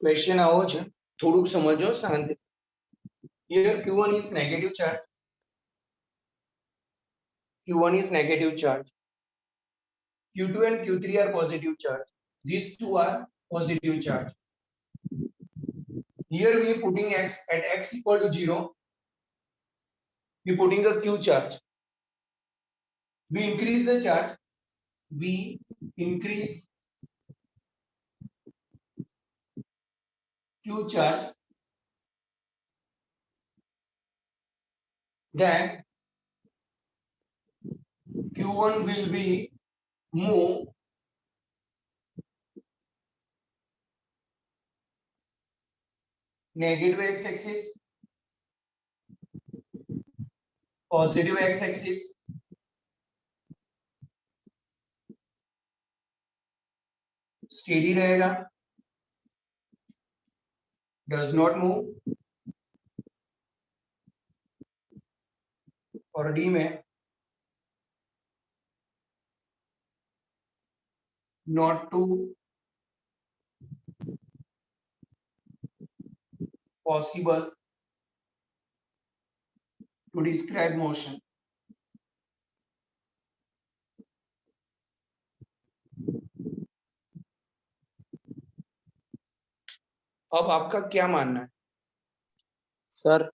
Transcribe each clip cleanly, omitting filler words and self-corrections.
Question आओ છે થોડુંક સમજો શાંતિ. Here Q1 is negative charge. Q1 is negative charge. Q2 and Q3 are positive charge. These two are positive charge. Here we are putting x at x equal to 0. We are putting a Q charge. We increase the charge. We increase Q charge. Then Q1 will be move negative x-axis, positive x-axis, steady रहेगा, does not move, और D में not to possible to describe motion. अब आपका क्या मानना है? Sir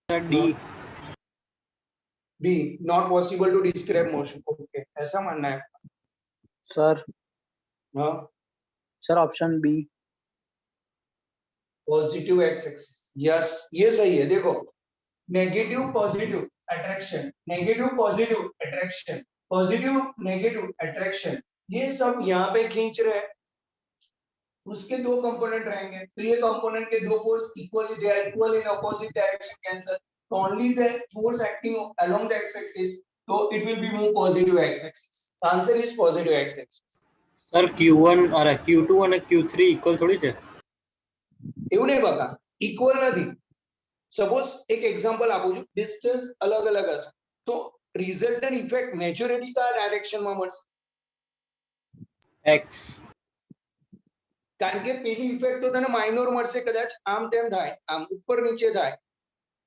D D not possible to describe motion. Okay, ऐसा मानना है सर. हाँ, sir option B positive X axis. Yes, ये सही है. देखो, negative positive attraction, negative positive attraction, positive negative attraction, ये सब यहाँ पे खींच रहे हैं. उसके दो कंपोनेंट रहेंगे, तो ये कंपोनेंट के दो force equally, they are equal in opposite direction cancel. तो only the force acting along the X axis, तो it will be move positive X axis. Answer is positive X axis. Sir Q1 और Q2 અને Q3 equal થોડી છે? એવું નહીં બકા, equal નથી. સપોઝ એક એક્ઝામ્પલ આપું છું, ડિસ્ટન્સ અલગ અલગ હશે તો રિઝલ્ટન્ટ ઇફેક્ટ મેજોરિટી કયા ડાયરેક્શનમાં મળશે? X. કારણ કે પેલી ઇફેક્ટ તો તને માઇનોર મળશે, કદાચ આમ તેમ થાય, આમ ઉપર નીચે થાય.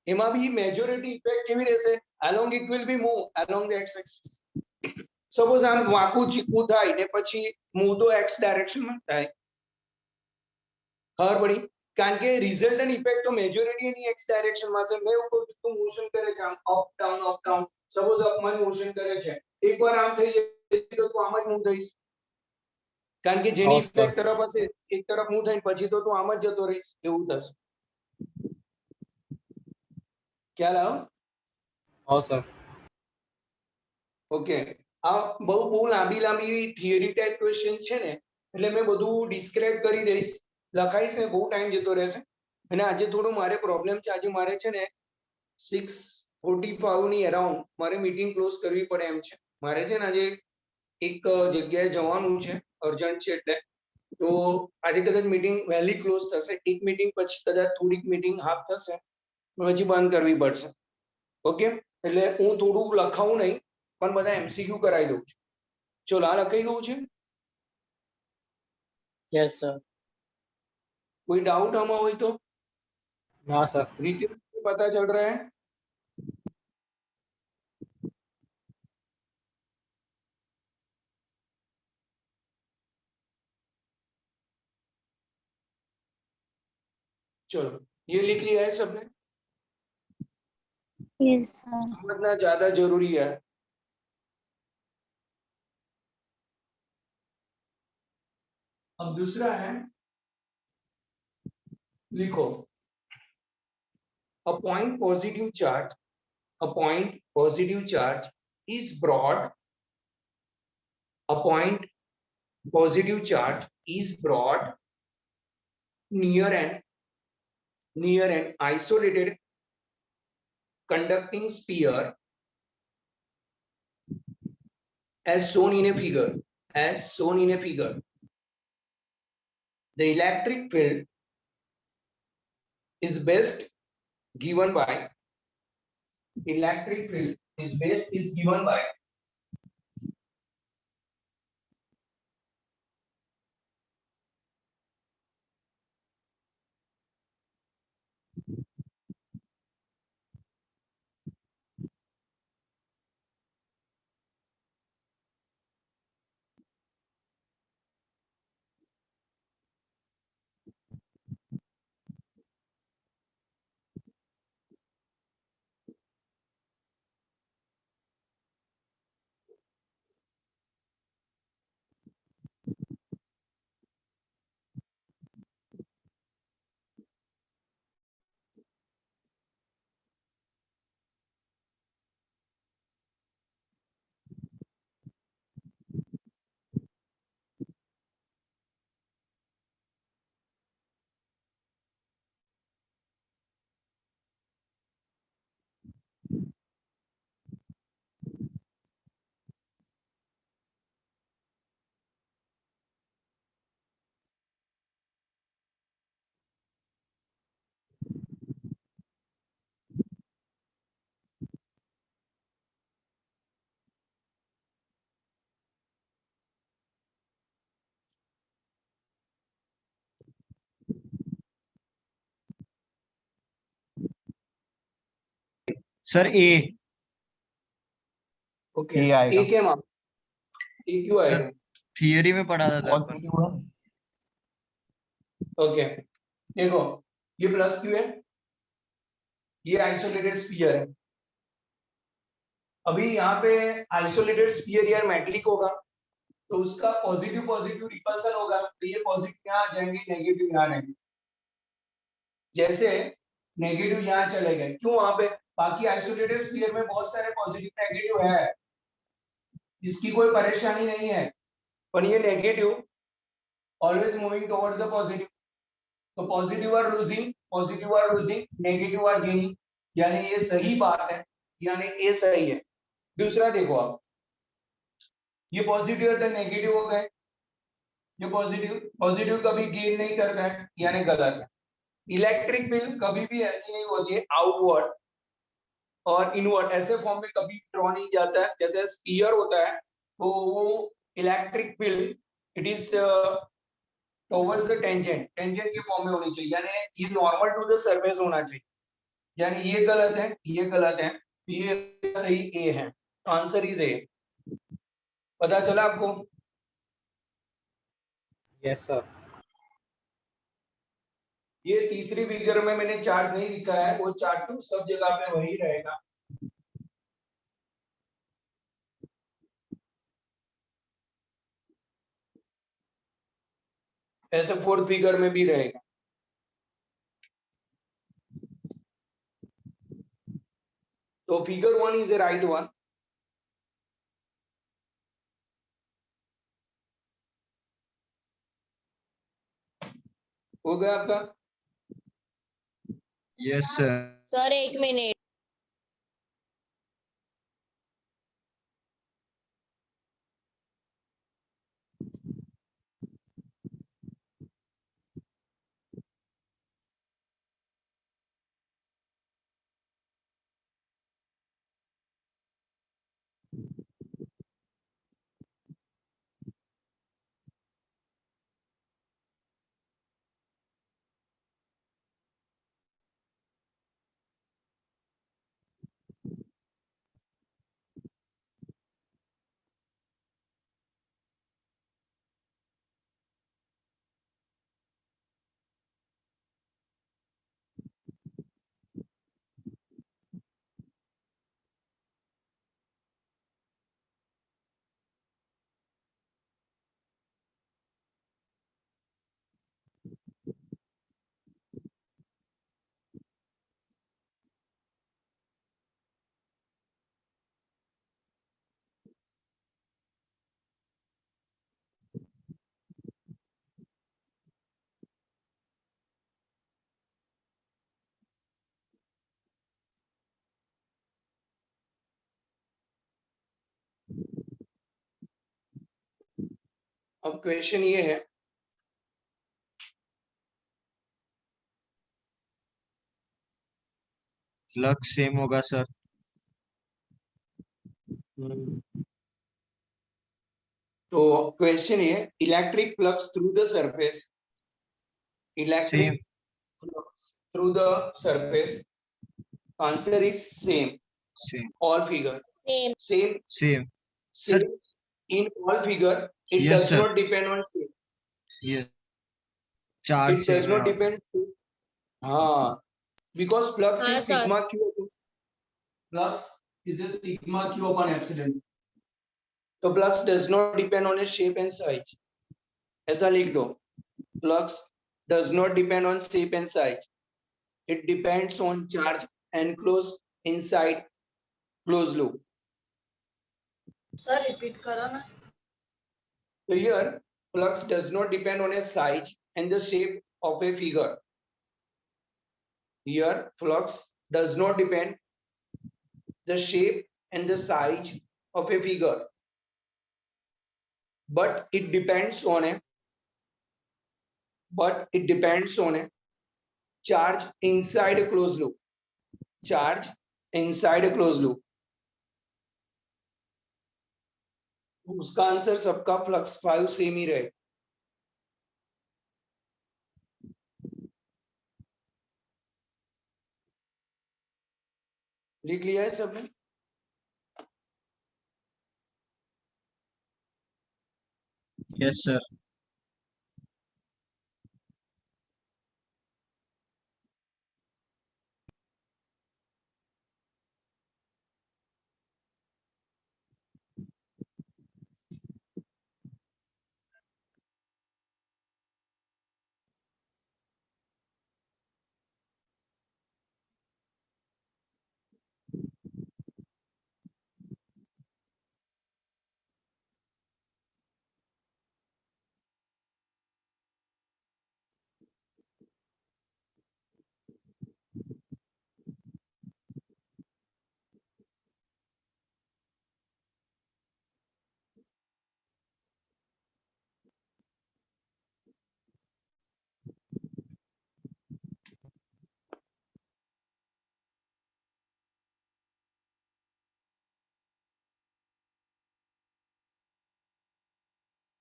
એમાં બી મેજોરિટી ઇફેક્ટ કેવી રહેશે? Along it will be move along the x axis. Suppose આમ વાંકું ચીકું થાય ને પછી મૂવ તો એક્સ ડાયરેક્શનમાં થાય. ખબર પડી? કારણ કે રિઝલ્ટન્ટ ઇફેક્ટ તો મેજોરિટી એની એક્સ ડાયરેક્શનમાં છે. મેં એવું કહું તું મોશન કરે છે આમ અપ ડાઉન, સપોઝ અપમાં મોશન કરે છે, એકવાર આમ થઈ જાય તો તું આમ જ મૂવ થઈશ. કારણ કે જેની ઇફેક્ટ તરફ હશે એક તરફ મૂવ થઈને પછી તો તું આમ જ જતો રહીશ, એવું થશે. ખ્યાલ આવ્યો? હા સર. ઓકે, આ બહુ લાંબી થિયરી ટાઈપ ક્વેશ્ચન છે ને, એટલે મેં બધું ડિસ્ક્રાઇબ કરી દઈશ. લખાઈશ ને બહુ ટાઈમ જતો રહેશે. અને આજે થોડું મારે પ્રોબ્લેમ છે. આજે મારે છે ને 6:45 ની અરાઉન્ડ મારે મીટિંગ ક્લોઝ કરવી પડે એમ છે. મારે છે ને આજે એક જગ્યાએ જવાનું છે, અર્જન્ટ છે એટલે. તો આજે કદાચ મીટિંગ વહેલી ક્લોઝ થશે. એક મીટિંગ પછી કદાચ થોડીક મીટિંગ હાફ થશે, પછી બંધ કરવી પડશે. ઓકે, એટલે હું થોડું લખાવું નહીં, પણ બધા એમસીક્યુ કરાવી દઉં છું. ચલો, આ લખાઈ ગયું છે? Yes sir. कोई डाउट हमें हो तो? ना सर. रिटेल पता चल रहा है? चलो, ये लिख लिया है सबने? Yes sir. समझना ज्यादा जरूरी है. अब दूसरा है, लिखो, a point positive charge, a point positive charge is brought, a point positive charge is brought near an isolated conducting sphere as shown in a figure. The electric field is best given by sir A okay ये आएगा। ए के मान ए क्यों sir आएगा? Theory में पढ़ा था sir positive है। ओके देखो ये प्लस क्यू है, ये आइसोलेटेड स्फीयर है। अभी यहाँ पे आइसोलेटेड स्फीयर यार मेटेलिक होगा तो उसका पॉजिटिव पॉजिटिव रिपल्सन होगा, तो ये पॉजिटिव यहाँ आ जाएंगे, नेगेटिव यहाँ आएंगे। जैसे नेगेटिव यहाँ चले गए, क्यों? वहां पे बाकी आइसोलेटेड स्फीयर में बहुत सारे पॉजिटिव नेगेटिव है, इसकी कोई परेशानी नहीं है, पर ये negative always moving towards the positive, तो positive are losing, negative are gaining, यानी ये सही बात है, यानी ये सही है। दूसरा देखो आप, ये पॉजिटिव है तो नेगेटिव हो गए, ये पॉजिटिव कभी गेन नहीं करता है, यानी गलत है। इलेक्ट्रिक फील्ड कभी भी ऐसी नहीं होती है आउटवर्ड और इनवर्ड ऐसे फॉर्म में कभी ड्रॉ नहीं जाता है। जैसे स्फीयर होता है तो वो electric field it is towards the tangent के फॉर्म में होनी चाहिए, यानी ये नॉर्मल टू द सरफेस होना चाहिए, यानी ये गलत है, ये गलत है, तो ये सही ए है, आंसर इज ए। पता चला आपको? Yes, sir. ये तीसरी फिगर में मैंने चार्ट नहीं लिखा है, वो चार्ट तो सब जगह पे वही रहेगा। ऐसे फोर्थ फिगर में भी रहेगा। तो figure 1 is a right one. हो गया आपका? Yes sir. Sir 1 minute. अब क्वेश्चन ये है, फ्लक्स सेम होगा सर। तो क्वेश्चन ये electric flux through the surface, electric flux through the surface, answer is same same all figure, same same same same in all figure, it Yes, does sir. not depend on shape, yes charge it does not depend हाँ, because flux हाँ is sir. sigma q, flux is a sigma q upon epsilon, तो flux does not depend on a shape and size, ऐसा लिख दो, flux does not depend on shape and size, it depends on charge enclosed inside closed loop. Sir repeat करो ना। So here flux does not depend on a size and the shape of a figure. Here flux does not depend the shape and the size of a figure, but it depends on a charge inside a closed loop. Charge inside a closed loop. उसका answer सबका flux 5 same ही रहे। लिख लिया है सबने? Yes sir.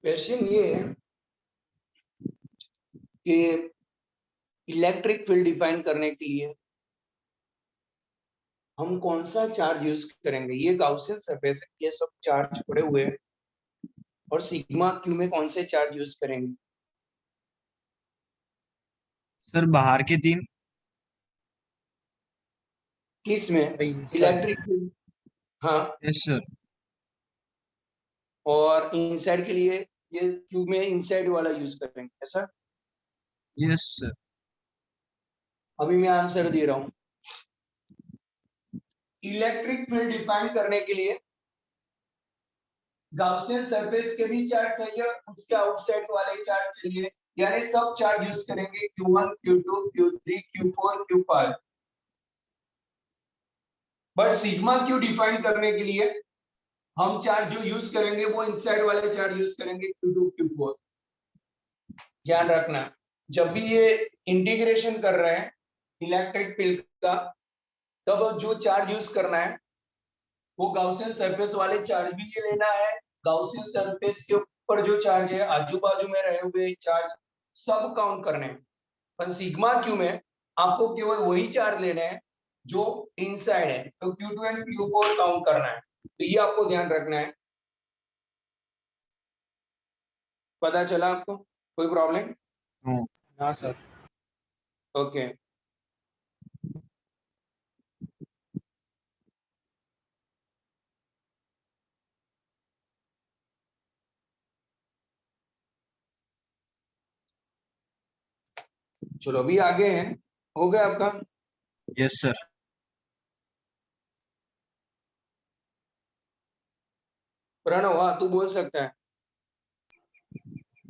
Question ये है कि इलेक्ट्रिक फील्ड डिफाइन करने के लिए हम कौन सा चार्ज यूज करेंगे। ये गाउसियन सरफेस है, ये सब चार्ज पड़े हुए हैं, और सिग्मा क्यू में कौन से चार्ज यूज करेंगे। सर बाहर के 3। किस में? Inside. Electric field. हाँ, यस सर। और इनसाइड के लिए ये क्यू में इनसाइड वाला यूज करेंगे, ऐसा? Yes sir. अभी मैं आंसर दे रहा हूं। इलेक्ट्रिक फील्ड डिफाइन करने के लिए गाउसियन सरफेस के भी चार्ज चाहिए और उसके आउटसाइड वाले चार्ज चाहिए, यानी सब चार्ज यूज करेंगे, Q1 Q2 Q3 Q4 Q5। But sigma Q define करने के लिए हम चार्ज जो यूज करेंगे वो इनसाइड वाले चार्ज यूज करेंगे, Q2 Q4। ध्यान रखना, जब भी ये इंटीग्रेशन कर रहे हैं इलेक्ट्रिक फील्ड का, तब जो चार्ज यूज करना है वो गाउसियन सरफेस वाले चार्ज भी ये लेना है, गाउसियन सरफेस के ऊपर जो चार्ज है, आजू बाजू में रहे हुए चार्ज, सब काउंट करने हैं। पर सिग्मा क्यू में आपको केवल वही चार्ज लेने हैं जो इनसाइड है, तो Q2 एंड Q4 काउंट करना है। तो ये आपको ध्यान रखना है। पता चला आपको? कोई प्रॉब्लम? नो। हाँ सर। ओके। चलो अभी आगे हैं, हो गया आपका? Yes sir. प्रणव, हाँ तू बोल सकता है।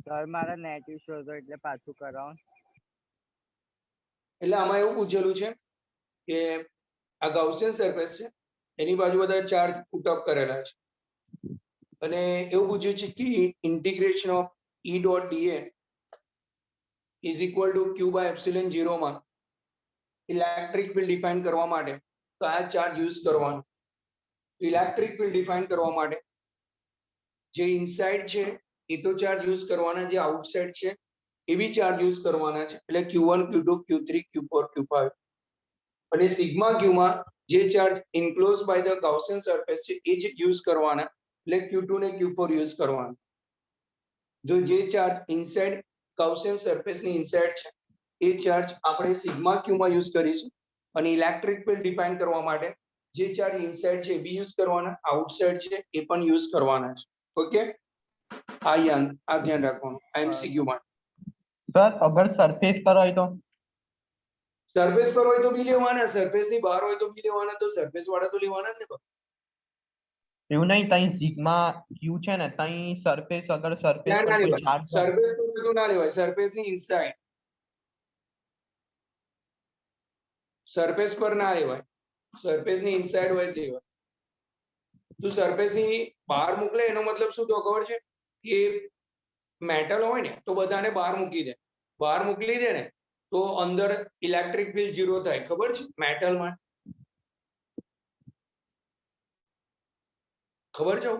સર મારા નેટ ઇશ્યુ હતો એટલે પાછું કરાવો. એટલે આમાં એવું પૂછેલું છે કે આ ગાઉસિયન સરફેસ છે, એની બાજુ બધા ચાર્જ પુટ અપ કરેલા છે, અને એવું પૂછ્યું છે કે integration of E dot dA is equal to Q by epsilon 0 માં ઇલેક્ટ્રિક ફીલ્ડ ડિફાઇન કરવા માટે કયા ચાર્જ યુઝ કરવાનો। ઇલેક્ટ્રિક ફીલ્ડ ડિફાઇન કરવા માટે જે ઇનસાઇડ છે એ તો ચાર્જ યુઝ કરવાના, જે આઉટસાઇડ છે એ બી ચાર્જ યુઝ કરવાના છે, એટલે Q1 Q2 Q3 Q4 Q5। અને સિગ્મા ક્યુ માં જે charge enclose by the Gaussian surface છે એ જ યુઝ કરવાના, એટલે Q2 ને Q4 યુઝ કરવાના। જો જે ચાર્જ ઇનસાઇડ ગાઉસિયન સરફેસ ની ઇનસાઇડ છે એ ચાર્જ આપણે સિગ્મા ક્યુ માં યુઝ કરીશું, અને ઇલેક્ટ્રિક ફીલ્ડ ડિફાઇન કરવા માટે જે ચાર્જ ઇનસાઇડ છે એ બી યુઝ કરવાના, આઉટસાઇડ છે એ પણ યુઝ કરવાના છે। ओके, आ ध्यान रखो एमसीक्यू में। सर अगर सरफेस पर હોય તો? सरफेस पर હોય तो भी लेवाना, सरफेस ની બહાર હોય તો भी લેવાના, તો સરફेस વાળા તો લેવાના જ ને। એવું નહીં, તઈ સિગ્મા ક્યુ છે ને, તઈ સરફેસ અગર સરફેસ ના પર ના કોઈ લેવાય, ચાર્જ હોય સરફेस તો બધું ના લેવાય, સરफेस ની ઇનસાઇડ, સરफेस पर ના લેવાય, સરफेस ની ઇનસાઇડ હોય તે લેવાય। તું સરफेस ની બહાર મોકલે એનો મતલબ શું તો ખબર છે કે મેટલ હોય ને તો બધાને બહાર મૂકી દે, બહાર મોકલી દે ને તો અંદર ઇલેક્ટ્રિક ફીલ્ડ 0 થાય, ખબર છે મેટલ માં? ખબર છે?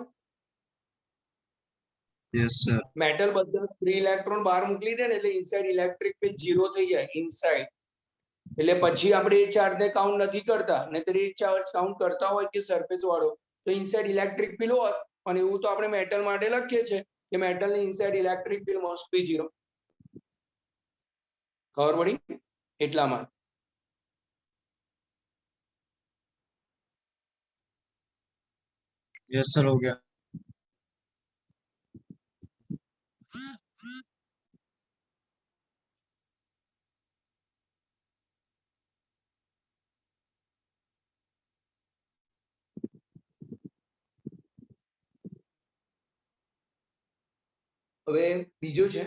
Yes sir. मेटल બધા 3 ઇલેક્ટ્રોન બહાર મોકલી દે ને એટલે ઇનસાઇડ ઇલેક્ટ્રિક ફીલ્ડ 0 થઈ જાય, ઇનસાઇડ। એટલે પછી આપણે એ ચાર્જને કાઉન્ટ નથી કરતા, નહીતર એ ચાર્જ કાઉન્ટ કરતા હોય કે સરફેસ વાળો તો ઇનસાઇડ ઇલેક્ટ્રિક ફીલ્ડ હોય, પણ એવું તો આપણે મેટલ માટે લખીએ છીએ કે મેટલની inside electric field must be 0. ખબર પડી? એટલા માટે यस सर हो गया. હવે બીજું છે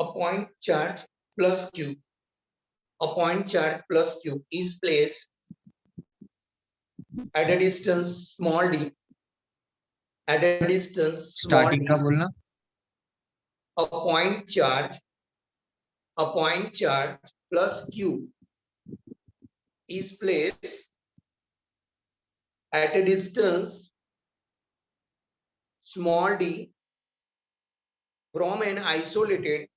a point charge plus q. A point charge plus q is placed at a distance small d. At a distance small starting d, का बोलना. a point charge plus q is placed at a distance small d from an isolated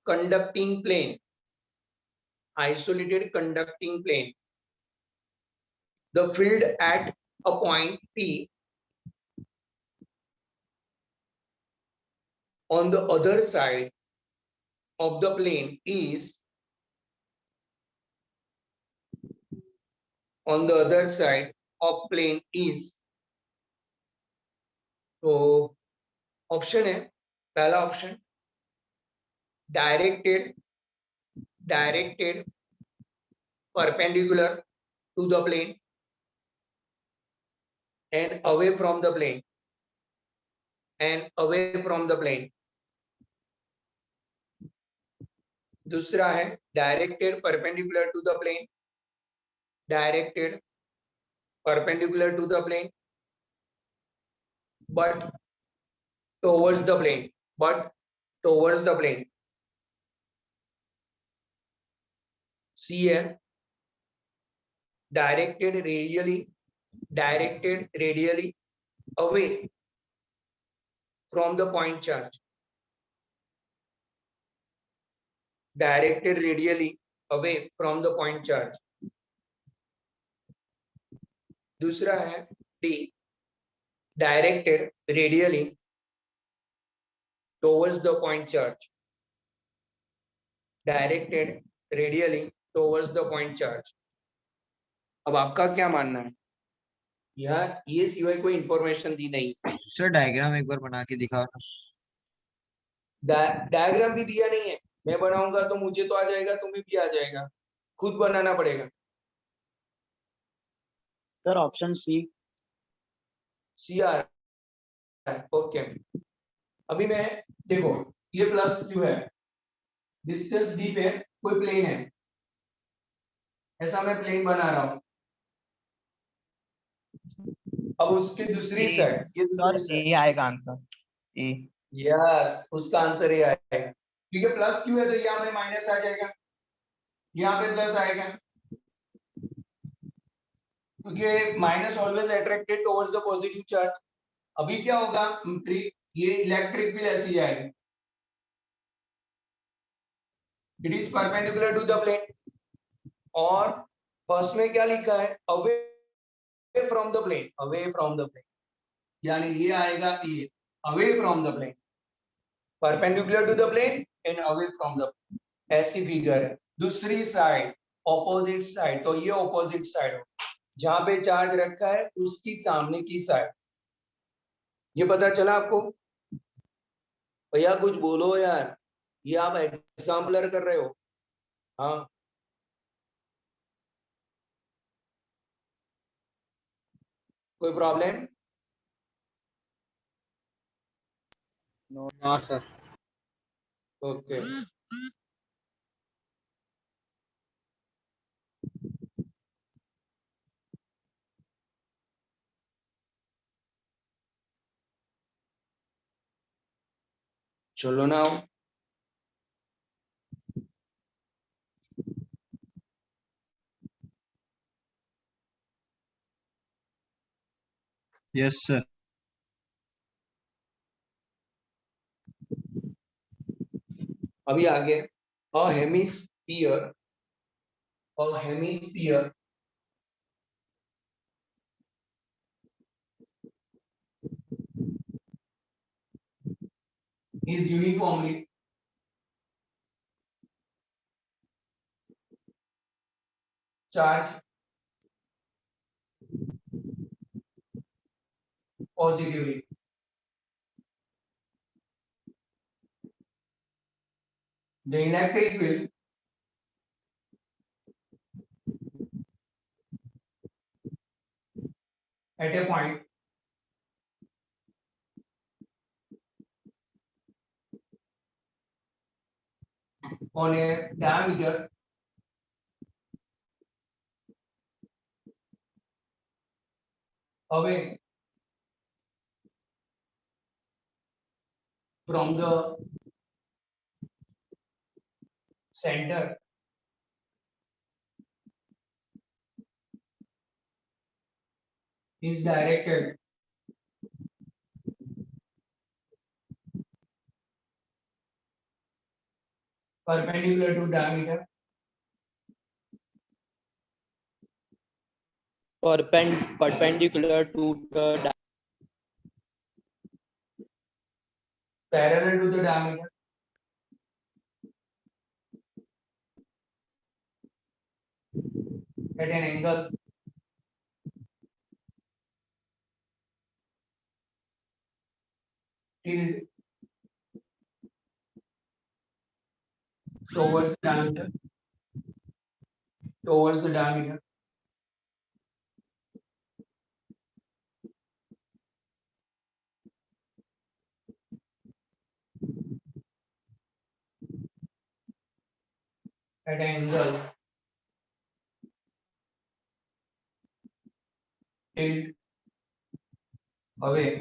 conducting plane. Isolated conducting plane. The field at a point P on the other side of the plane is तो option है पहला option directed perpendicular to the plane and away from the plane दूसरा है directed perpendicular to the plane but towards the plane C है directed radially away from the point charge. Directed radially away from the point charge. दूसरा है D, directed radially towards the point charge. Directed radially towards the point charge. अब आपका क्या मानना है? यार ये सिवाय कोई इंफॉर्मेशन दी नहीं. सर डायग्राम एक बार बना के दिखाओ ना. डायग्राम भी दिया नहीं है. मैं बनाऊंगा तो मुझे तो आ जाएगा, तुम्हें भी आ जाएगा, खुद बनाना पड़ेगा. Sir option C. CR. Okay. अभी मैं देखो ये प्लस क्यू है, डिस्टेंस डी पे कोई प्लेन है, ऐसा मैं प्लेन बना रहा हूं. अब उसके दूसरी ए, साइड ये सर दूसरी ए साइड आएगा आंसर. ए. यस उसका आंसर ये आएगा क्योंकि प्लस क्यू है तो यहाँ पे माइनस आ जाएगा, यहाँ पे प्लस आएगा क्योंकि minus always attracted towards the positive charge. अभी क्या होगा, ये इलेक्ट्रिक फील्ड ऐसी जाएगी, it is perpendicular to the plane और फर्स्ट में क्या लिखा है अवे फ्रॉम द प्लेन, यानी ये आएगा ये away from the plane, perpendicular to the plane and away from the plane. ऐसी फिगर है. दूसरी साइड ऑपोजिट साइड, तो ये ऑपोजिट साइड हो, जहां पे चार्ज रखा है उसकी सामने की साइड. ये पता चला आपको? भैया कुछ बोलो यार, ये आप एग्जाम्पलर कर रहे हो. हाँ कोई प्रॉब्लम? हाँ सर. ओके चलो नाउ यस सर। अभी आगे अ hemisphere is uniformly charged positively. The electric field at a point on a diameter away from the center is directed perpendicular to diameter perpendicular to the parallel to the diameter at an angle tilde towards the diameter at an angle tilt away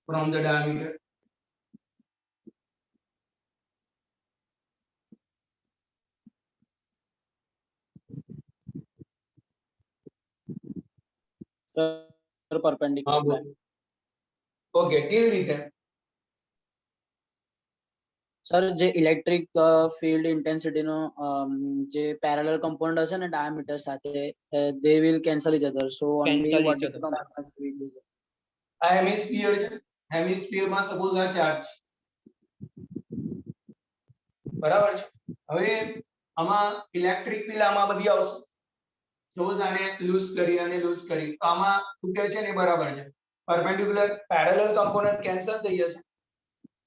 from the diameter sir perpendicular हाँ बोल okay કેવી રીતે sir જે electric field ઇન્ટેન્સિટીનો જે parallel compound હશે ને diameter સાથે they will cancel each other so only Cancel what each is other. આ હેમિસ્ફિયર છે હેમિસ્ફિયરમાં સપોઝ આ ચાર્જ બરાબર છે હવે આમાં ઇલેક્ટ્રિક ફિલ્ડ આમાં બધી આવશે સપોઝ આને લૂઝ કરી અને લૂઝ કરી તો આમાં શું કહે છે ને બરાબર છે પરપેન્ડિક્યુલર પેરેલલ કમ્પોનન્ટ કેન્સલ થઈ જશે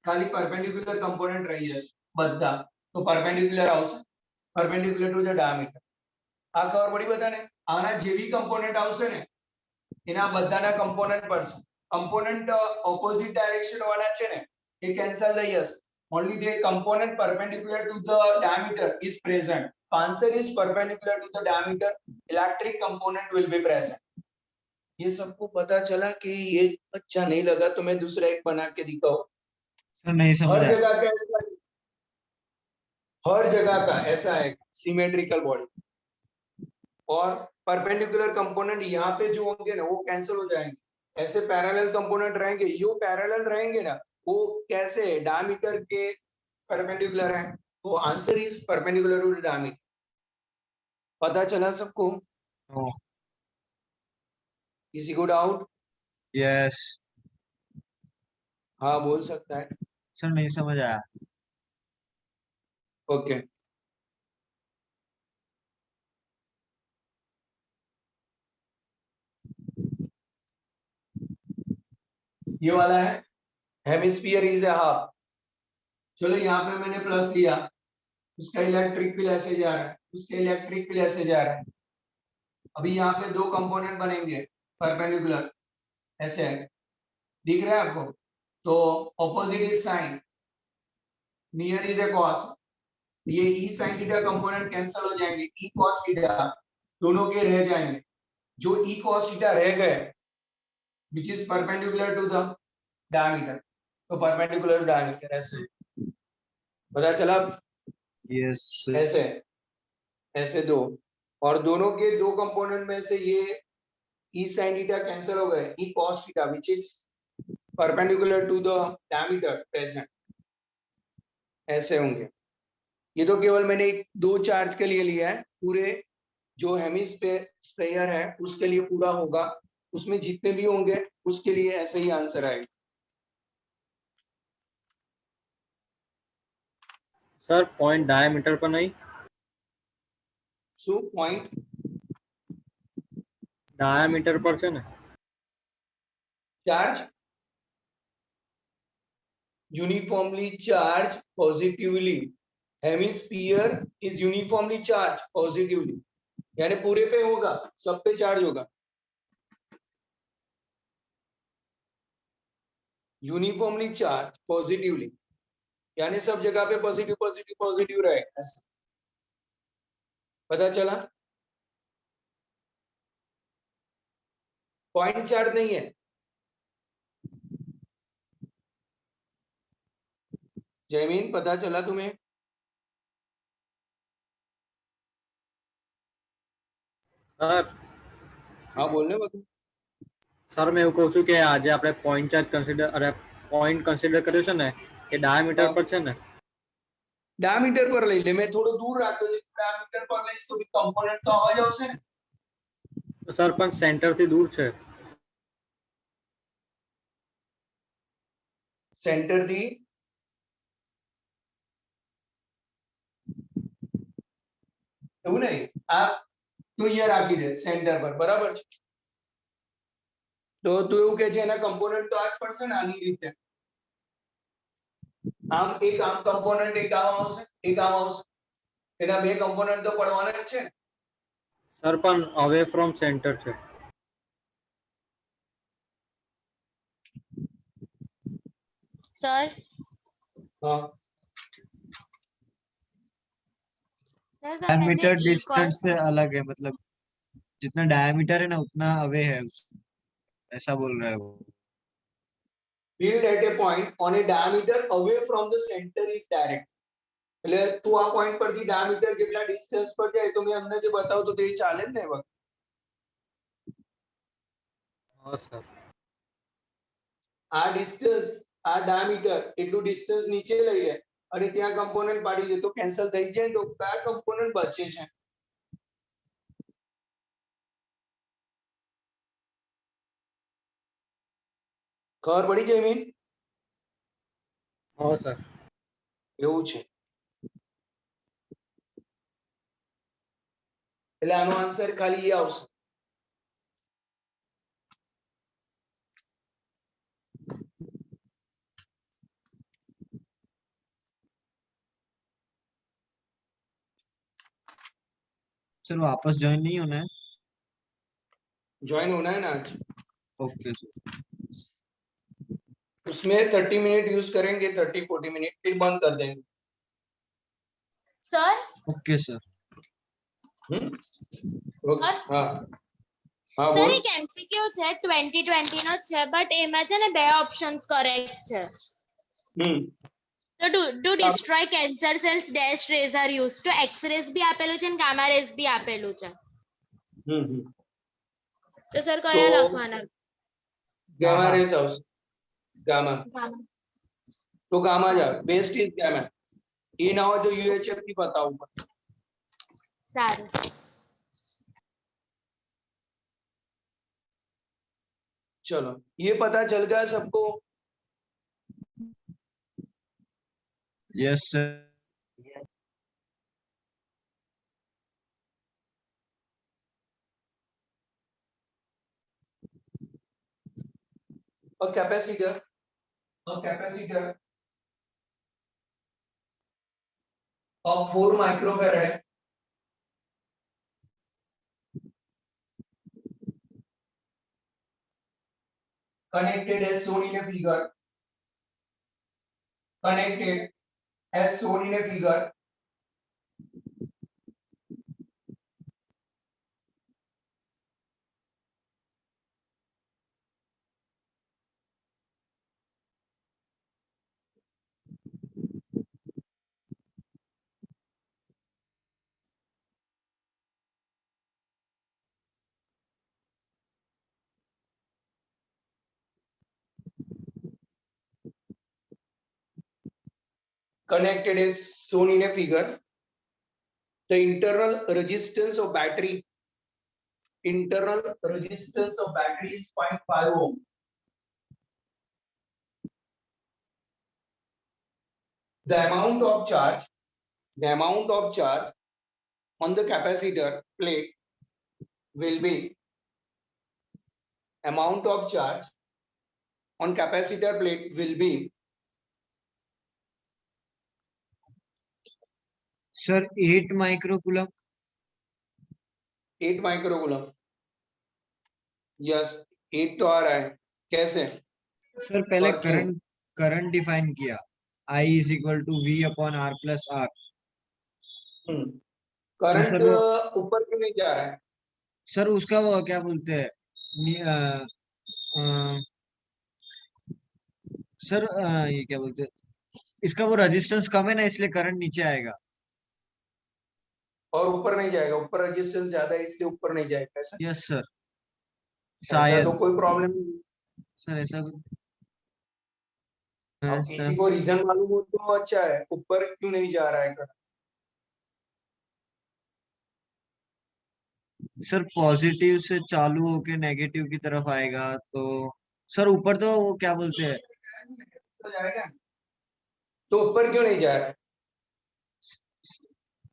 ખાલી પરપેન્ડિક્યુલર કમ્પોનન્ટ રહી જશે બધા તો પરપેન્ડિક્યુલર આવશે પરપેન્ડિક્યુલર ટુ ધ ડાયામીટર આ ખબર પડી બધાને આના જે બી કમ્પોનન્ટ આવશે ને એના બધાના કમ્પોનન્ટ પડશે કમ્પોનન્ટ ઓપોઝિટ ડાયરેક્શન વાળા છે ને એ કેન્સલ થઈ જશે only the component perpendicular to the diameter is present answer is perpendicular to the diameter electric component will be present ये सबको पता चला कि ये अच्छा नहीं लगा तो मैं दूसरा एक बना के दिखाऊं सर नहीं समझ हर आया। जगह का ऐसा हर जगह का ऐसा है सिमेट्रिकल बॉडी और परपेंडिकुलर कंपोनेंट यहाँ पे जो होंगे ना वो कैंसिल हो जाएंगे ऐसे पैरेलल कंपोनेंट रहेंगे यो पैरेलल रहेंगे ना वो कैसे डायमीटर के परपेंडिकुलर है तो answer is perpendicular to diameter पता चला सबको ओ किसी को डाउट यस हाँ बोल सकता है सर नहीं समझ आया। ओके ये वाला है हेमिस्फीयर इज ए हाफ चलो यहाँ पे मैंने प्लस लिया उसका इलेक्ट्रिक फील्ड ऐसे जा रहा है उसके इलेक्ट्रिक फील्ड ऐसे जा रहा है अभी यहाँ पे दो कंपोनेंट बनेंगे परपेंडिकुलर ऐसे है दिख रहा है आपको तो opposite is sine near is a cos ये ई साइन थीटा कंपोनेंट कैंसिल हो जाएंगे ई कॉस थीटा दोनों के रह जाएंगे जो ई कॉस थीटा रह गए which is perpendicular to the diameter, तो परपेंडिकुलर डायमीटर ऐसे, पता चला? यस ऐसे ऐसे दो, और दोनों के दो कंपोनेंट में से ये ई साइन थीटा कैंसिल हो गए, E cos theta which is perpendicular to the diameter present, ऐसे होंगे। ये तो केवल मैंने एक दो चार्ज के लिए लिया है, पूरे जो हेमिस्फेयर है उसके लिए पूरा होगा, उसमें जितने भी होंगे उसके लिए ऐसे ही आंसर आएगा। सर पॉइंट डायमीटर पर नहीं, सो पॉइंट डायमीटर पर છે ને charge uniformly charged positively, hemisphere is uniformly charged positively, यानी पूरे पे होगा, सब पे चार्ज होगा, यूनिफॉर्मली चार्ज पॉजिटिवली, यानी सब जगह पे पॉजिटिव पॉजिटिव पॉजिटिव रहेगा, ऐसा पता चला? पॉइंट चार्ज नहीं है। जयमीन पता चला तुम्हें? સર हाँ बोलने बता। સર મેં એવું કહું છું કે આજે આપણે પોઈન્ટ ચાર્જ કન્સિડર અરે પોઈન્ટ કન્સિડર કર્યું છે ને એ ડાયામીટર પર છે ને डायमीटर पर લઈ લે, મેં થોડું દૂર રાખ્યો છે, डायमीटर पर લઈશ તો કમ્પોનન્ટ તો અવાજ આવશે ને। તો સર પણ સેન્ટર થી દૂર છે સેન્ટર થી એવું નહીં, આ તું અહીંયા રાખી દે સેન્ટર પર, બરાબર છે? તો તું એવું કે છે એના કમ્પોનન્ટ તો આ જ પડશે ને આની રીતે, આમ એક આમ કમ્પોનન્ટ એક આમ આવશે એક આમ આવશે, એના બે કમ્પોનન્ટ તો પડવાના જ છે ને। સર પણ અવે ફ્રોમ સેન્ટર છે सर હા sir diameter E distance cos से अलग है, मतलब जितना डायमीटर है ना उतना अवे है ऐसा बोल रहा है वो। field at a point on a diameter away from the center is direct, એટલે તું આ પોઈન્ટ પરથી ડાયામીટર જેટલા ડિસ્ટન્સ પર જાય તો મેં અમને જે બતાવું તો તે ચાલે જ ને વખત, હા સર આ ડિસ્ટન્સ આ ડાયામીટર એટલું ડિસ્ટન્સ નીચે લઈ લે અને ત્યાં કમ્પોનન્ટ પાડી દે તો કેન્સલ થઈ જાય, તો કયા કમ્પોનન્ટ બચે છે? ખબર પડી જાય મીન? હા સર એવું છે, એટલે આનો આન્સર ખાલી એ આવશે। सर वापस ज्वाइन नहीं होना है? ज्वाइन होना है ना आज, ओके सर। उसमें 30 मिनट यूज करेंगे, 30-40 मिनट, फिर बंद कर देंगे। Sir okay sir. ओके हाँ हाँ સર बोल। એક એમસીક્યુ છે 2020 નો જ છે બટ એમાં છે ને બે ઓપ્શન્સ કરેક્ટ છે, તો to destroy cancer cells dash rays are use, તો એક્સ રેઝ બી આપેલું છે ને ગામા રેઝ બી આપેલું છે, તો સર કયા તો લખવાના? ગામા રેઝ આવશે, ગામા, ગામા। तो गामा जा बेस्ट इज गामा, ये ना हो तो यूएचएफ की बताऊं। સારું चलो ये पता चल गया सबको? Yes sir. a capacitor of 4 microfarad connected as shown in a figure, connected as shown in a figure connected as shown in a figure. The internal resistance of battery is 0.5 ohm. The amount of charge on the capacitor plate will be sir 8 microcoulomb 8 microcoulomb. Yes 8 तो आ रहा है. कैसे? Sir पहले और क्यों? Current define किया I is equal to V upon R plus R. Current sir वो- ऊपर क्यों नहीं जा रहा है? सर उसका वो क्या बोलते हैं सर ये क्या बोलते हैं, इसका वो रेजिस्टेंस कम है ना, इसलिए करंट नीचे आएगा. और ऊपर नहीं जाएगा. ऊपर रेजिस्टेंस ज्यादा है इसलिए ऊपर नहीं जाएगा. ऐसा यस सर. ऐसा शायद तो कोई प्रॉब्लम नहीं. सर ऐसा अब सर किसी को रीजन मालूम हो तो अच्छा है. ऊपर क्यों नहीं जा रहा है करंट? सर पॉजिटिव से चालू होके नेगेटिव की तरफ आएगा तो सर ऊपर तो वो क्या बोलते हैं तो जाएगा. तो ऊपर क्यों नहीं जा रहा है?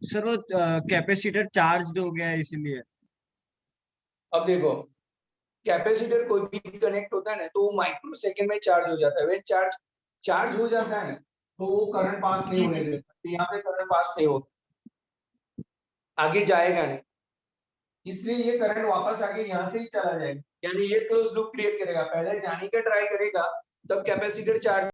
सर वो कैपेसिटर चार्ज हो गया है इसीलिए. अब देखो कैपेसिटर कोई भी कनेक्ट होता है ना तो वो माइक्रो सेकंड में चार्ज हो जाता है. वे चार्ज हो जाता है तो वो करंट पास नहीं होने देता. तो यहाँ पे करंट पास नहीं होता, आगे जाएगा नहीं. इसलिए ये करंट वापस आके यहाँ से ही चला जाएगा. यानी ये क्लोज लूप क्रिएट करेगा. पहले जाने का ट्राई करेगा तब कैपेसिटर चार्ज